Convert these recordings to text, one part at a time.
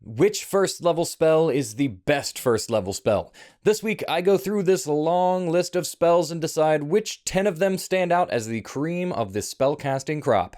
Which first level spell is the best first level spell? This week I go through this long list of spells and decide which 10 of them stand out as the cream of the spellcasting crop.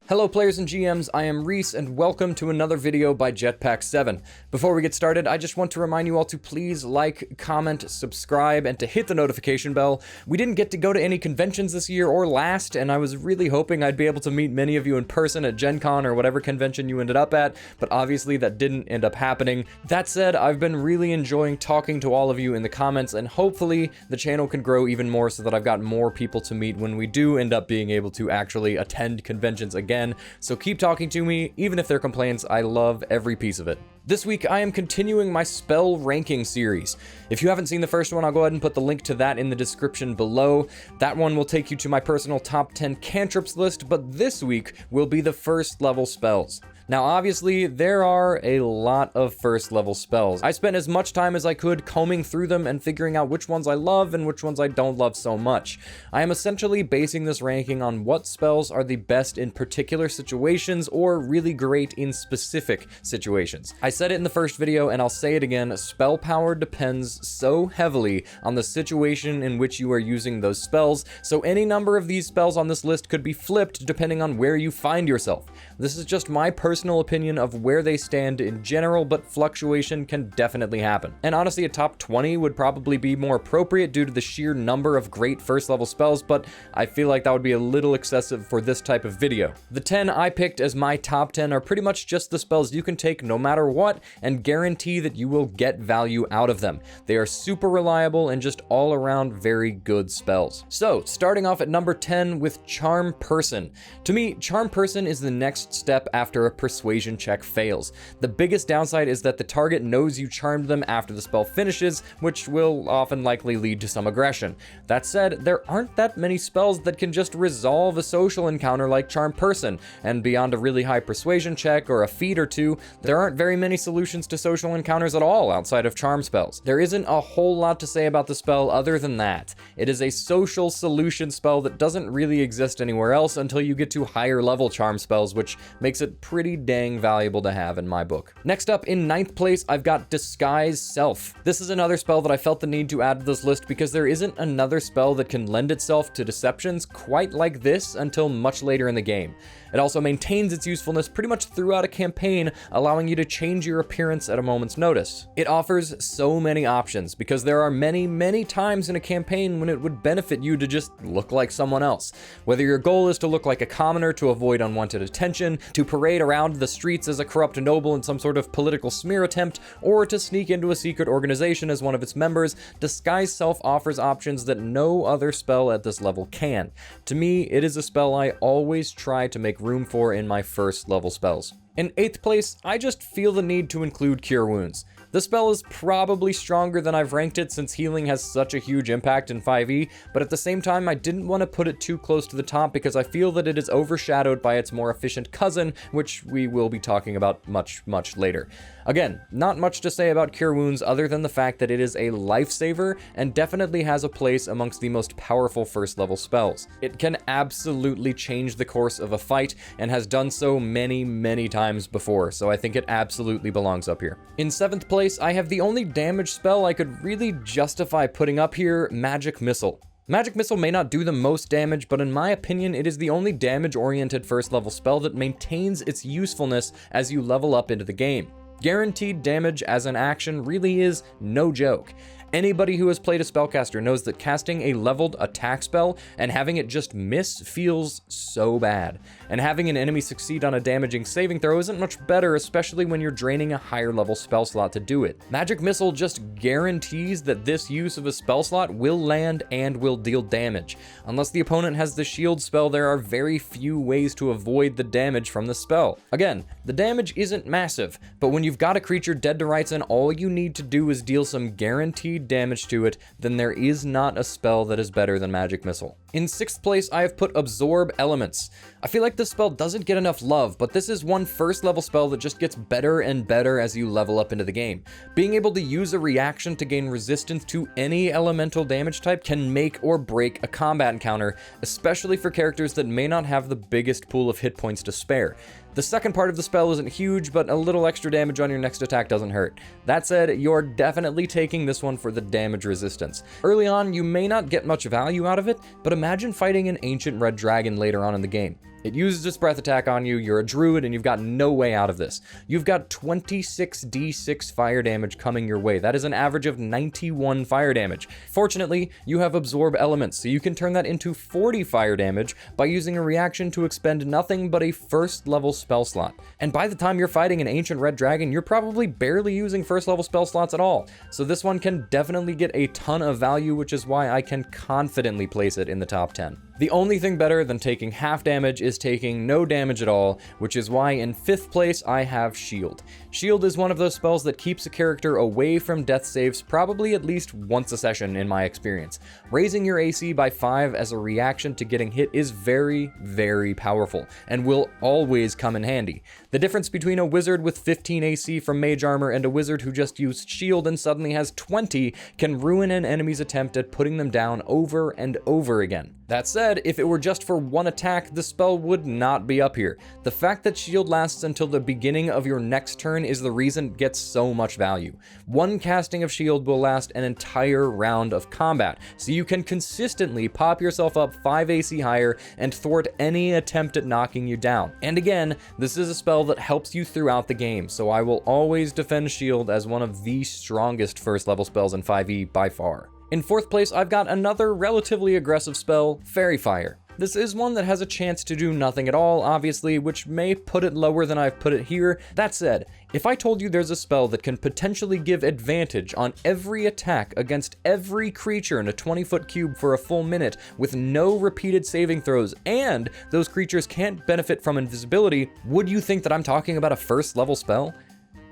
Hello players and GMs, I am Reese and welcome to another video by Jetpack7. Before we get started, I just want to remind you all to please like, comment, subscribe, and to hit the notification bell. We didn't get to go to any conventions this year or last, and I was really hoping I'd be able to meet many of you in person at Gen Con or whatever convention you ended up at, but obviously that didn't end up happening. That said, I've been really enjoying talking to all of you in the comments, and hopefully the channel can grow even more so that I've got more people to meet when we do end up being able to actually attend conventions again. So keep talking to me, even if they're complaints. I love every piece of it. This week, I am continuing my spell ranking series. If you haven't seen the first one, I'll go ahead and put the link to that in the description below. That one will take you to my personal top 10 cantrips list, but this week will be the first level spells. Now, obviously, there are a lot of first level spells. I spent as much time as I could combing through them and figuring out which ones I love and which ones I don't love so much. I am essentially basing this ranking on what spells are the best in particular situations or really great in specific situations. I said it in the first video and I'll say it again, spell power depends so heavily on the situation in which you are using those spells, so any number of these spells on this list could be flipped depending on where you find yourself. This is just my personal opinion of where they stand in general, but fluctuation can definitely happen. And honestly, a top 20 would probably be more appropriate due to the sheer number of great first level spells, but I feel like that would be a little excessive for this type of video. The 10 I picked as my top 10 are pretty much just the spells you can take no matter what and guarantee that you will get value out of them. They are super reliable and just all around very good spells. So, starting off at number 10 with Charm Person. To me, Charm Person is the next step after a persuasion check fails. The biggest downside is that the target knows you charmed them after the spell finishes, which will often likely lead to some aggression. That said, there aren't that many spells that can just resolve a social encounter like Charm Person, and beyond a really high persuasion check or a feat or two, there aren't very many solutions to social encounters at all outside of charm spells. There isn't a whole lot to say about the spell other than that. It is a social solution spell that doesn't really exist anywhere else until you get to higher level charm spells, which makes it pretty dang valuable to have in my book. Next up, in 9th place, I've got Disguise Self. This is another spell that I felt the need to add to this list because there isn't another spell that can lend itself to deceptions quite like this until much later in the game. It also maintains its usefulness pretty much throughout a campaign, allowing you to change your appearance at a moment's notice. It offers so many options because there are many times in a campaign when it would benefit you to just look like someone else. Whether your goal is to look like a commoner to avoid unwanted attention, to parade around the streets as a corrupt noble in some sort of political smear attempt, or to sneak into a secret organization as one of its members, Disguise Self offers options that no other spell at this level can. To me, it is a spell I always try to make room for in my first level spells. In 8th place, I just feel the need to include Cure Wounds. The spell is probably stronger than I've ranked it since healing has such a huge impact in 5e, but at the same time I didn't want to put it too close to the top because I feel that it is overshadowed by its more efficient cousin, which we will be talking about much later. Again, not much to say about Cure Wounds other than the fact that it is a lifesaver and definitely has a place amongst the most powerful first level spells. It can absolutely change the course of a fight and has done so many times before, so I think it absolutely belongs up here. In 7th place, I have the only damage spell I could really justify putting up here, Magic Missile. Magic Missile may not do the most damage, but in my opinion, it is the only damage-oriented first level spell that maintains its usefulness as you level up into the game. Guaranteed damage as an action really is no joke. Anybody who has played a spellcaster knows that casting a leveled attack spell and having it just miss feels so bad. And having an enemy succeed on a damaging saving throw isn't much better, especially when you're draining a higher level spell slot to do it. Magic Missile just guarantees that this use of a spell slot will land and will deal damage. Unless the opponent has the shield spell, there are very few ways to avoid the damage from the spell. Again, the damage isn't massive, but when you've got a creature dead to rights and all you need to do is deal some guaranteed guaranteed damage to it, then there is not a spell that is better than Magic Missile. In 6th place, I have put Absorb Elements. I feel like this spell doesn't get enough love, but this is one first level spell that just gets better and better as you level up into the game. Being able to use a reaction to gain resistance to any elemental damage type can make or break a combat encounter, especially for characters that may not have the biggest pool of hit points to spare. The second part of the spell isn't huge, but a little extra damage on your next attack doesn't hurt. That said, you're definitely taking this one for the damage resistance. Early on, you may not get much value out of it, but imagine fighting an ancient red dragon later on in the game. It uses its breath attack on you, you're a druid, and you've got no way out of this. You've got 26d6 fire damage coming your way. That is an average of 91 fire damage. Fortunately, you have Absorb Elements, so you can turn that into 40 fire damage by using a reaction to expend nothing but a first level spell slot. And by the time you're fighting an ancient red dragon, you're probably barely using first level spell slots at all. So this one can definitely get a ton of value, which is why I can confidently place it in the top 10. The only thing better than taking half damage is taking no damage at all, which is why in 5th place I have Shield. Shield is one of those spells that keeps a character away from death saves probably at least once a session in my experience. Raising your AC by 5 as a reaction to getting hit is very, very powerful, and will always come in handy. The difference between a wizard with 15 AC from mage armor and a wizard who just used shield and suddenly has 20 can ruin an enemy's attempt at putting them down over and over again. That said, if it were just for one attack, the spell would not be up here. The fact that shield lasts until the beginning of your next turn is the reason it gets so much value. One casting of shield will last an entire round of combat, so you can consistently pop yourself up 5 AC higher and thwart any attempt at knocking you down. And again, this is a spell that helps you throughout the game, so I will always defend shield as one of the strongest first level spells in 5e by far. In 4th place, I've got another relatively aggressive spell, Fairy Fire. This is one that has a chance to do nothing at all, obviously, which may put it lower than I've put it here. That said, if I told you there's a spell that can potentially give advantage on every attack against every creature in a 20-foot cube for a full minute with no repeated saving throws, and those creatures can't benefit from invisibility, would you think that I'm talking about a first level spell?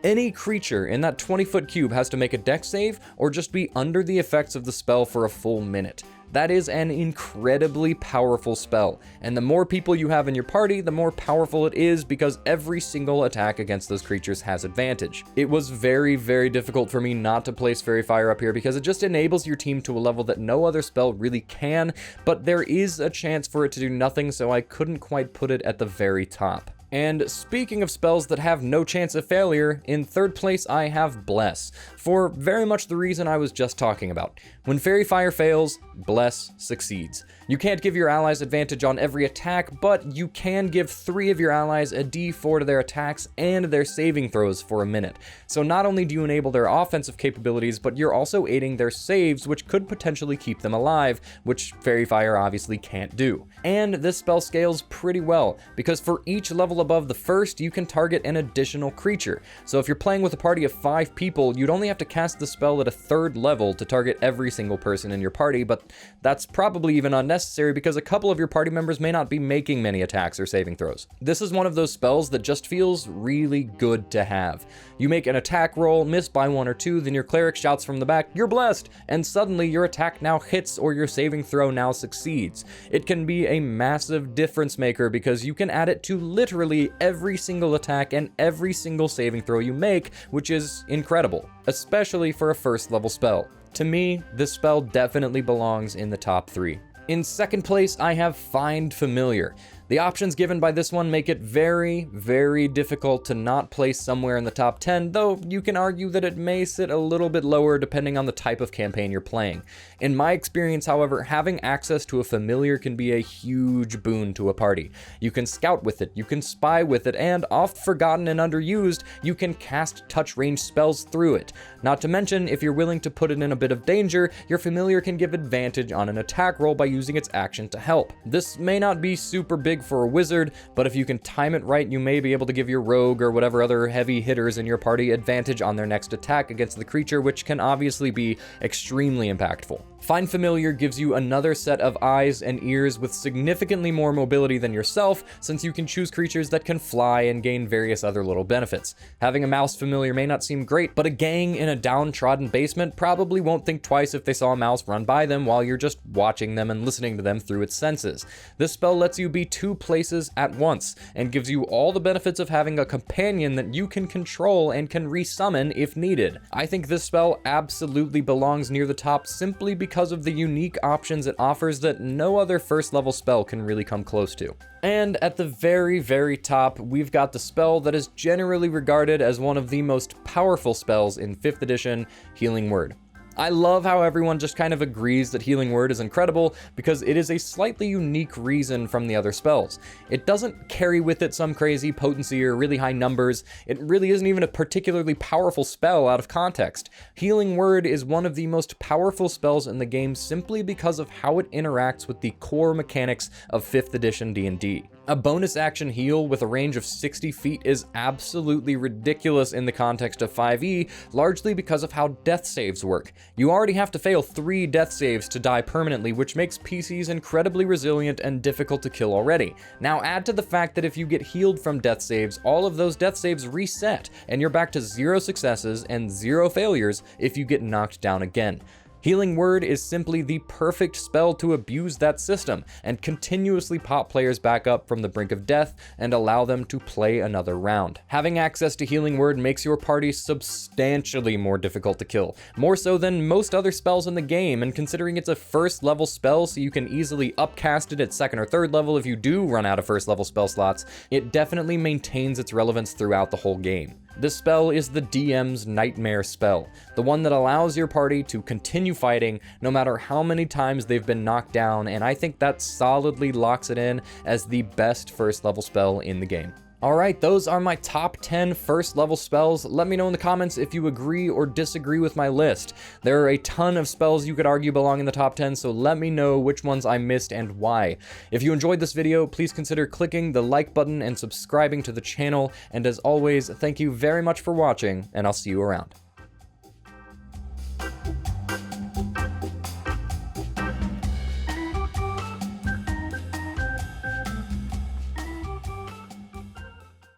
Any creature in that 20-foot cube has to make a dex save or just be under the effects of the spell for a full minute. That is an incredibly powerful spell, and the more people you have in your party, the more powerful it is because every single attack against those creatures has advantage. It was very, very difficult for me not to place Fairy Fire up here because it just enables your team to a level that no other spell really can, but there is a chance for it to do nothing, so I couldn't quite put it at the very top. And speaking of spells that have no chance of failure, in 3rd place I have Bless, for very much the reason I was just talking about. When Fairy Fire fails, Bless succeeds. You can't give your allies advantage on every attack, but you can give 3 of your allies a d4 to their attacks and their saving throws for a minute. So not only do you enable their offensive capabilities, but you're also aiding their saves, which could potentially keep them alive, which Fairy Fire obviously can't do. And this spell scales pretty well, because for each level above the first, you can target an additional creature. So if you're playing with a party of 5 people, you'd only have to cast the spell at a 3rd level to target every single person in your party, but that's probably even unnecessary because a couple of your party members may not be making many attacks or saving throws. This is one of those spells that just feels really good to have. You make an attack roll, miss by 1 or 2, then your cleric shouts from the back, "You're blessed!" and suddenly your attack now hits or your saving throw now succeeds. It can be a massive difference maker because you can add it to literally every single attack and every single saving throw you make, which is incredible, especially for a first level spell. To me, this spell definitely belongs in the top 3. In 2nd place, I have Find Familiar. The options given by this one make it very, very difficult to not place somewhere in the top 10, though you can argue that it may sit a little bit lower depending on the type of campaign you're playing. In my experience, however, having access to a familiar can be a huge boon to a party. You can scout with it, you can spy with it, and oft forgotten and underused, you can cast touch range spells through it. Not to mention, if you're willing to put it in a bit of danger, your familiar can give advantage on an attack roll by using its action to help. This may not be super big big for a wizard, but if you can time it right, you may be able to give your rogue or whatever other heavy hitters in your party advantage on their next attack against the creature, which can obviously be extremely impactful. Find Familiar gives you another set of eyes and ears with significantly more mobility than yourself, since you can choose creatures that can fly and gain various other little benefits. Having a mouse familiar may not seem great, but a gang in a downtrodden basement probably won't think twice if they saw a mouse run by them while you're just watching them and listening to them through its senses. This spell lets you be 2 places at once, and gives you all the benefits of having a companion that you can control and can resummon if needed. I think this spell absolutely belongs near the top simply because of the unique options it offers that no other first level spell can really come close to. And at the very, very top, we've got the spell that is generally regarded as one of the most powerful spells in 5th edition, Healing Word. I love how everyone just kind of agrees that Healing Word is incredible because it is a slightly unique reason from the other spells. It doesn't carry with it some crazy potency or really high numbers. It really isn't even a particularly powerful spell out of context. Healing Word is one of the most powerful spells in the game simply because of how it interacts with the core mechanics of 5th edition D&D. A bonus action heal with a range of 60 feet is absolutely ridiculous in the context of 5e, largely because of how death saves work. You already have to fail 3 death saves to die permanently, which makes PCs incredibly resilient and difficult to kill already. Now add to the fact that if you get healed from death saves, all of those death saves reset, and you're back to 0 successes and 0 failures if you get knocked down again. Healing Word is simply the perfect spell to abuse that system and continuously pop players back up from the brink of death and allow them to play another round. Having access to Healing Word makes your party substantially more difficult to kill, more so than most other spells in the game, and considering it's a first level spell so you can easily upcast it at 2nd or 3rd level if you do run out of first level spell slots, it definitely maintains its relevance throughout the whole game. This spell is the DM's nightmare spell, the one that allows your party to continue fighting no matter how many times they've been knocked down, and I think that solidly locks it in as the best first level spell in the game. Alright, those are my top 10 first level spells. Let me know in the comments if you agree or disagree with my list. There are a ton of spells you could argue belong in the top 10, so let me know which ones I missed and why. If you enjoyed this video, please consider clicking the like button and subscribing to the channel, and as always, thank you very much for watching, and I'll see you around.